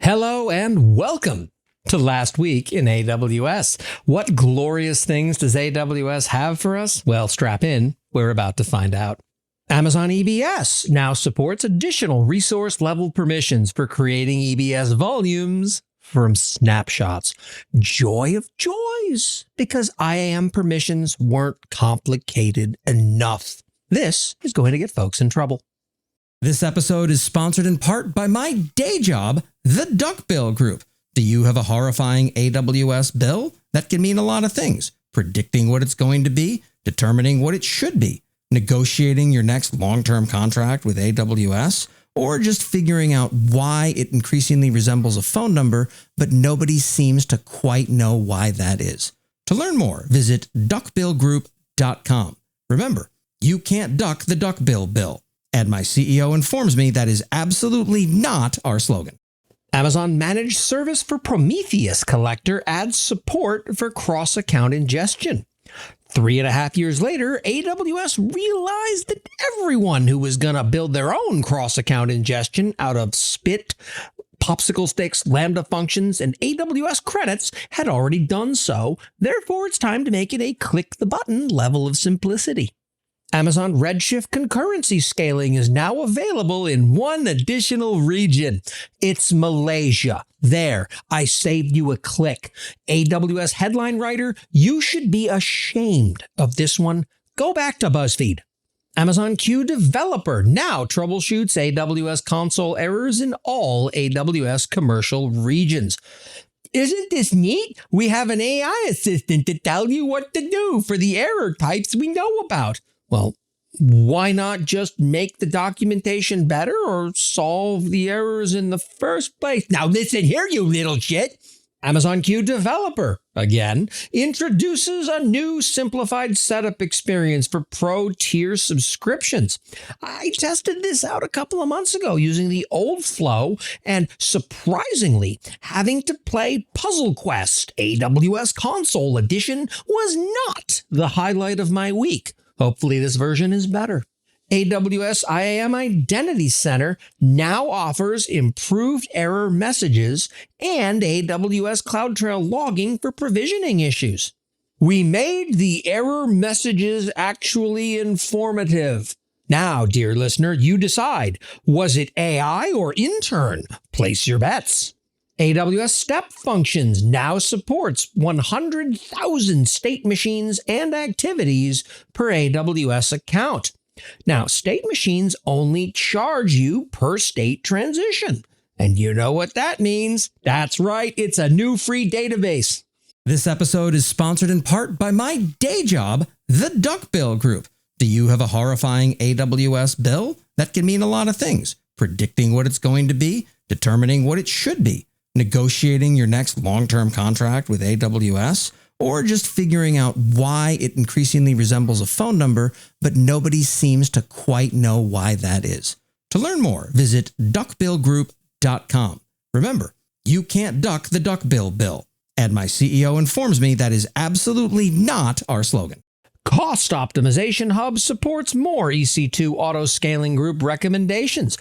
Hello and welcome to Last Week in AWS. What glorious things does AWS have for us? Well, strap in. We're about to find out. Amazon EBS now supports additional resource level permissions for creating EBS volumes from snapshots. Joy of joys, because IAM permissions weren't complicated enough. This is going to get folks in trouble. This episode is sponsored in part by my day job, the Duckbill Group. Do you have a horrifying AWS bill? That can mean a lot of things. Predicting what it's going to be, determining what it should be, negotiating your next long-term contract with AWS, or just figuring out why it increasingly resembles a phone number, but nobody seems to quite know why that is. To learn more, visit duckbillgroup.com. Remember, you can't duck the duckbill bill. And my CEO informs me that is absolutely not our slogan. Amazon Managed Service for Prometheus Collector adds support for cross-account ingestion. 3.5 years later, AWS realized that everyone who was going to build their own cross-account ingestion out of Spit, Popsicle Sticks, Lambda functions, and AWS credits had already done so. Therefore, it's time to make it a click-the-button level of simplicity. Amazon Redshift concurrency scaling is now available in one additional region. It's Malaysia. There, I saved you a click. AWS headline writer, you should be ashamed of this one. Go back to BuzzFeed. Amazon Q Developer now troubleshoots AWS console errors in all AWS commercial regions. Isn't this neat? We have an AI assistant to tell you what to do for the error types we know about. Well, why not just make the documentation better or solve the errors in the first place? Now listen here, you little shit. Amazon Q Developer, again, introduces a new simplified setup experience for pro tier subscriptions. I tested this out a couple of months ago using the old flow, and surprisingly, having to play Puzzle Quest AWS Console Edition was not the highlight of my week. Hopefully this version is better. AWS IAM Identity Center now offers improved error messages and AWS CloudTrail logging for provisioning issues. We made the error messages actually informative. Now, dear listener, you decide. Was it AI or intern? Place your bets. AWS Step Functions now supports 100,000 state machines and activities per AWS account. Now, state machines only charge you per state transition. And you know what that means. That's right, it's a new free database. This episode is sponsored in part by my day job, the Duckbill Group. Do you have a horrifying AWS bill? That can mean a lot of things. Predicting what it's going to be, determining what it should be, negotiating your next long-term contract with AWS, or just figuring out why it increasingly resembles a phone number, but nobody seems to quite know why that is. To learn more, visit duckbillgroup.com. Remember, you can't duck the duckbill bill. And my CEO informs me that is absolutely not our slogan. Cost Optimization Hub supports more EC2 auto-scaling group recommendations.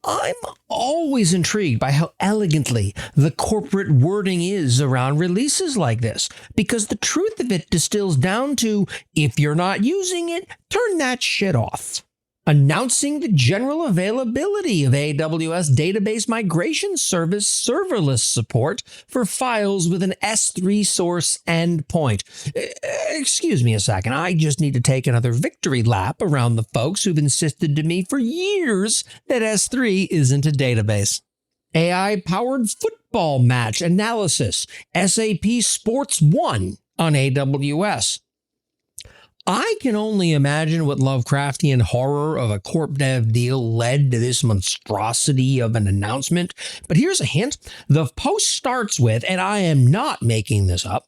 I'm always intrigued by how elegantly the corporate wording is around releases like this, because the truth of it distills down to, if you're not using it, turn that shit off. Announcing the general availability of AWS Database Migration Service serverless support for files with an S3 source endpoint. Excuse me a second, I just need to take another victory lap around the folks who've insisted to me for years that S3 isn't a database. AI-powered football match analysis, SAP Sports 1 on AWS. I can only imagine what Lovecraftian horror of a corp dev deal led to this monstrosity of an announcement. But here's a hint. The post starts with, and I am not making this up,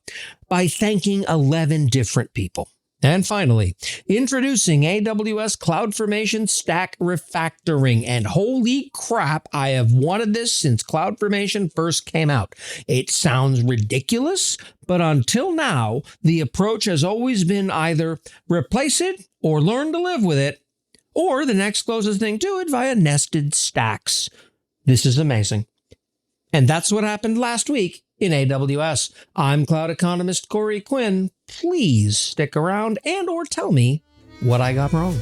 by thanking 11 different people. And finally, introducing AWS CloudFormation Stack Refactoring. And holy crap, I have wanted this since CloudFormation first came out. It sounds ridiculous, but until now, the approach has always been either replace it or learn to live with it, or the next closest thing to it via nested stacks. This is amazing. And that's what happened last week in AWS. I'm cloud economist Corey Quinn. Please stick around and or tell me what I got wrong.